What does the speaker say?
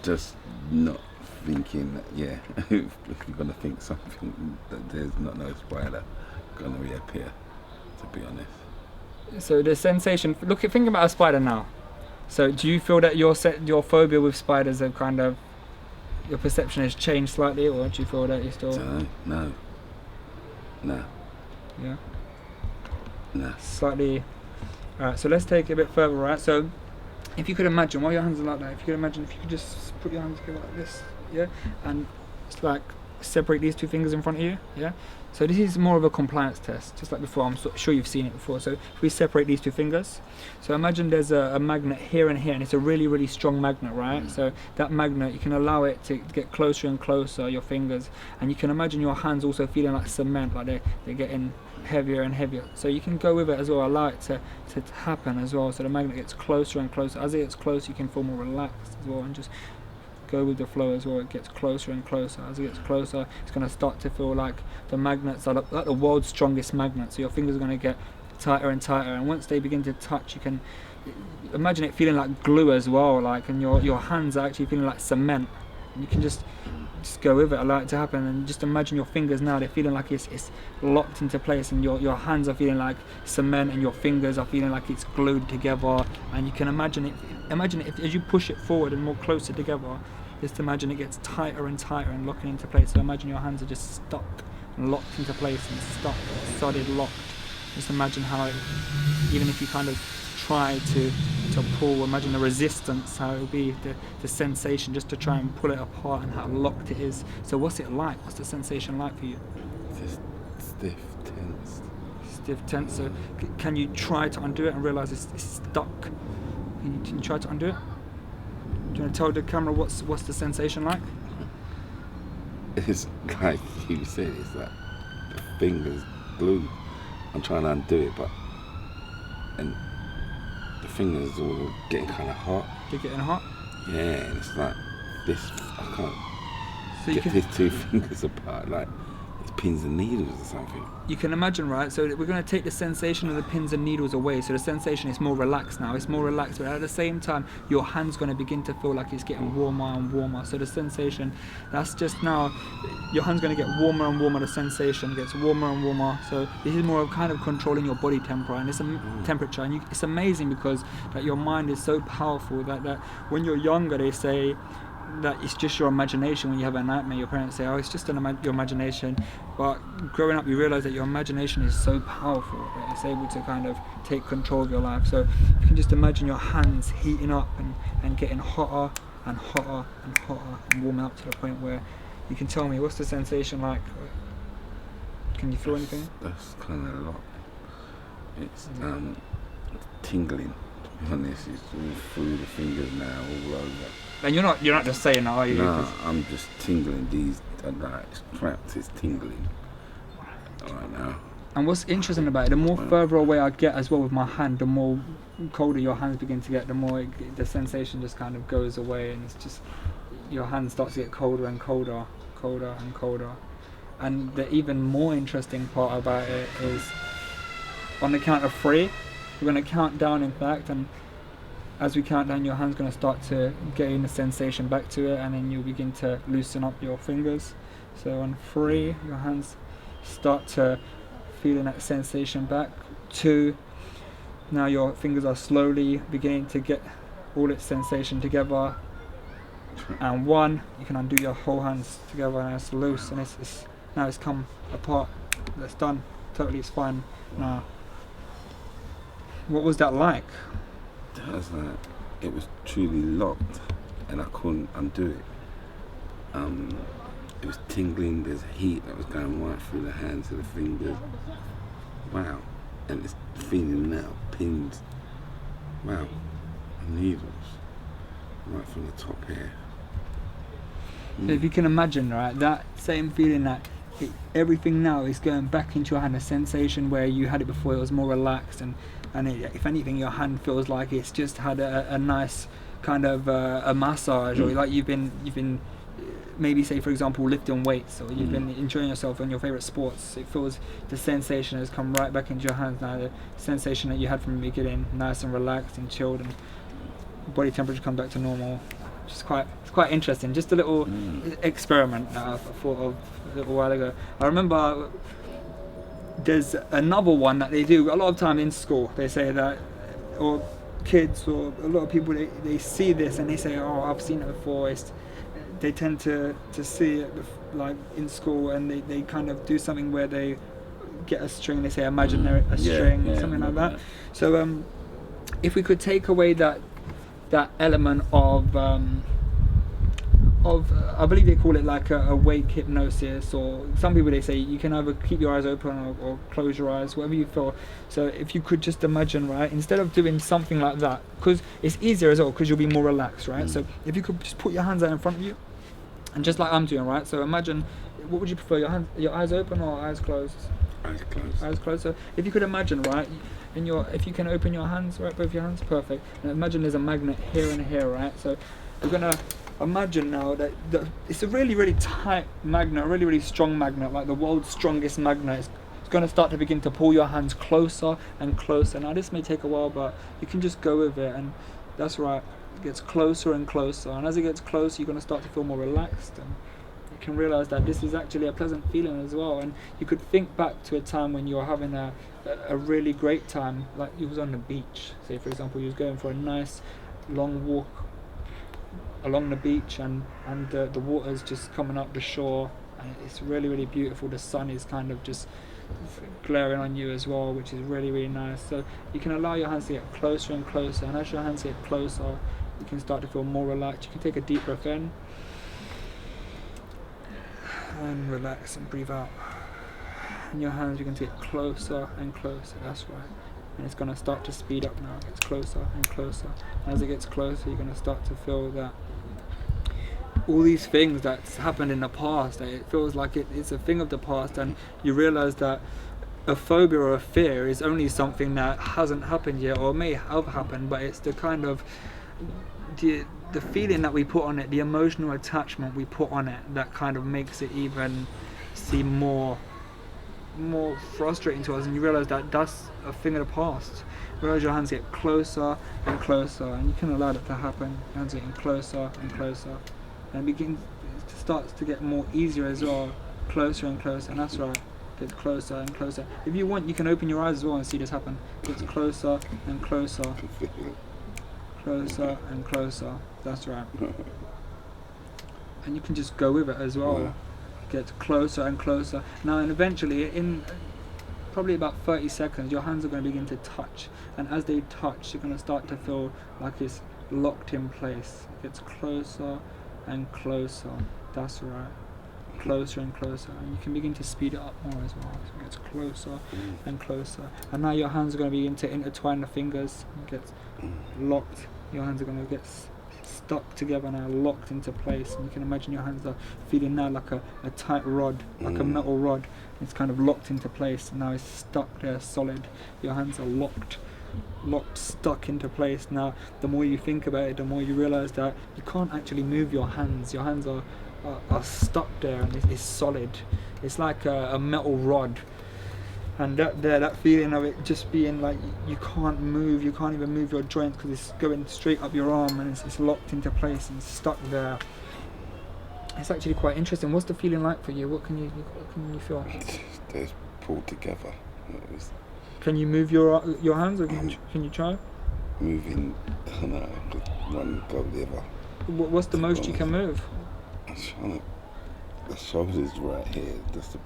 Just not thinking that, yeah, if you're going to think something, that there's not no spider going to reappear, to be honest. So the sensation, think about a spider now. So do you feel that your phobia with spiders have kind of, your perception has changed slightly, or do you feel that you still... No. Yeah? No. Slightly... Alright, so let's take it a bit further, right? So if you could imagine, while your hands are like that, if you could just put your hands together like this, yeah? And it's like separate these two fingers in front of you, yeah? So this is more of a compliance test, just like before. I'm sure you've seen it before. So if we separate these two fingers, so imagine there's a magnet here and here, and it's a really, really strong magnet, right? So that magnet, you can allow it to get closer and closer, your fingers, and you can imagine your hands also feeling like cement, like they're getting heavier and heavier. So you can go with it as well, allow it to happen as well. So the magnet gets closer and closer. As it gets closer, you can feel more relaxed as well, and just go with the flow as well. It gets closer and closer. As it gets closer, it's going to start to feel like the magnets are like the world's strongest magnets. So your fingers are going to get tighter and tighter, and once they begin to touch, you can imagine it feeling like glue as well, like, and your hands are actually feeling like cement. And you can just go with it, allow it to happen, and just imagine your fingers now, they're feeling like it's locked into place, and your hands are feeling like cement, and your fingers are feeling like it's glued together. And you can imagine it as you push it forward and more closer together, just imagine it gets tighter and tighter and locking into place. So imagine your hands are just stuck and locked into place and stuck, solid, locked. Just imagine how even if you kind of try to pull, imagine the resistance, how it will be, the sensation just to try and pull it apart, and how locked it is. So what's it like? What's the sensation like for you? Just stiff, tense. Stiff, tense. So can you try to undo it and realise it's stuck? Can you try to undo it? Do you want to tell the camera what's the sensation like? It's like you said, it's like the fingers glued. I'm trying to undo it, and the fingers all getting kind of hot. You're getting hot? Yeah, and it's like this, I can't get these two fingers apart, like it's pins and needles or something. You can imagine, right? So we're going to take the sensation of the pins and needles away. So the sensation is more relaxed now. It's more relaxed, but at the same time, your hand's going to begin to feel like it's getting warmer and warmer. So the sensation, that's just now, your hand's going to get warmer and warmer. The sensation gets warmer and warmer. So this is more of kind of controlling your body temperature, and it's temperature. And it's amazing because that your mind is so powerful that when you're younger, they say that it's just your imagination. When you have a nightmare, your parents say, oh, it's just your imagination. But growing up, you realize that your imagination is so powerful that it's able to kind of take control of your life. So you can just imagine your hands heating up and getting hotter and hotter and hotter and warming up to the point where you can tell me, what's the sensation like? Can you feel anything? That's kind of a lot. It's tingling, to be honest. It's all through the fingers now, all over. And you're not just saying that, are you? No, I'm just tingling. These are like straps. It's tingling right now. And what's interesting about it, the more further away I get as well with my hand, the more colder your hands begin to get. The more the sensation just kind of goes away, and it's just your hand starts to get colder and colder, colder and colder. And the even more interesting part about it is, on the count of 3, we're going to count down, in fact, and as we count down, your hand's going to start to gain the sensation back to it, and then you'll begin to loosen up your fingers. So on 3, your hands start to feeling that sensation back. 2, now your fingers are slowly beginning to get all its sensation together. And 1, you can undo your whole hands together, and it's loose, and now it's come apart. That's done. Totally, it's fine now. What was that like? That was like, it was truly locked, and I couldn't undo it. It was tingling. There's heat that was going right through the hands to the fingers. Wow, and it's feeling now pins. Wow, and needles right from the top here. So if you can imagine, right, that same feeling that everything now is going back into your hand, a sensation where you had it before, it was more relaxed, and if anything, your hand feels like it's just had a nice kind of a massage, or like you've been maybe, say for example, lifting weights, or you've been enjoying yourself on your favorite sports. It feels, the sensation has come right back into your hands now. The sensation that you had from the beginning, nice and relaxed and chilled, and body temperature come back to normal. It's quite interesting. Just a little experiment that I thought of a little while ago. I remember there's another one that they do a lot of time in school. They say that, or kids or a lot of people, they see this and they say, oh, I've seen it before. They tend to see it like in school, and they kind of do something where they get a string. They say imagine a string, something like that. So if we could take away that element of I believe they call it like a awake hypnosis, or some people they say you can either keep your eyes open or close your eyes, whatever you feel. So if you could just imagine, right, instead of doing something like that, because it's easier as well, because you'll be more relaxed, right? So if you could just put your hands out in front of you, and just like I'm doing, right? So imagine, what would you prefer, your eyes open or eyes closed? Eyes closed. Eyes closed. So if you could imagine, right, if you can open your hands, right, both your hands, perfect. And imagine there's a magnet here and here, right? So we're gonna imagine now that it's a really, really tight magnet, a really, really strong magnet, like the world's strongest magnet. It's going to start to begin to pull your hands closer and closer. Now this may take a while, but you can just go with it, and that's right. It gets closer and closer, and as it gets closer, you're going to start to feel more relaxed, and you can realize that this is actually a pleasant feeling as well. And you could think back to a time when you're having a really great time, like you was on the beach. Say for example, you was going for a nice long walk along the beach, and the water's just coming up the shore, and it's really, really beautiful. The sun is kind of just glaring on you as well, which is really, really nice. So you can allow your hands to get closer and closer, and as your hands get closer, you can start to feel more relaxed. You can take a deep breath in and relax and breathe out, and your hands, you can get closer and closer. That's right. And it's going to start to speed up now. It gets closer and closer. And as it gets closer, you're going to start to feel that all these things that's happened in the past, it feels like it's a thing of the past, and you realize that a phobia or a fear is only something that hasn't happened yet, or may have happened, but it's the kind of the feeling that we put on it, the emotional attachment we put on it, that kind of makes it even seem more frustrating to us. And you realize that that's a thing of the past. Whereas your hands get closer and closer, and you can allow that to happen. Your hands getting closer and closer, and it starts to get more easier as well, closer and closer. And that's right, gets closer and closer. If you want, you can open your eyes as well and see this happen. Gets closer and closer, closer and closer. That's right. And you can just go with it as well. Gets closer and closer now, and eventually in probably about 30 seconds your hands are going to begin to touch, and as they touch, you're going to start to feel like it's locked in place. It gets closer and closer. That's right. Closer and closer, and you can begin to speed it up more as well. So it gets closer and closer, and now your hands are going to begin to intertwine the fingers. It gets locked. Your hands are going to get stuck together now, locked into place, and you can imagine your hands are feeling now like a tight rod, like a metal rod. It's kind of locked into place, and now it's stuck there solid. Your hands are locked, stuck into place. Now the more you think about it, the more you realize that you can't actually move your hands. Your hands are stuck there, and it's solid. It's like a metal rod. And that feeling of it just being like you can't move, you can't even move your joints because it's going straight up your arm, and it's locked into place and stuck there. It's actually quite interesting. What's the feeling like for you? What can you feel? It's pulled together. Can you move your hands, or can you try? Moving, I don't know, one go the other. What's the most you can move? The shoulders right here. That's the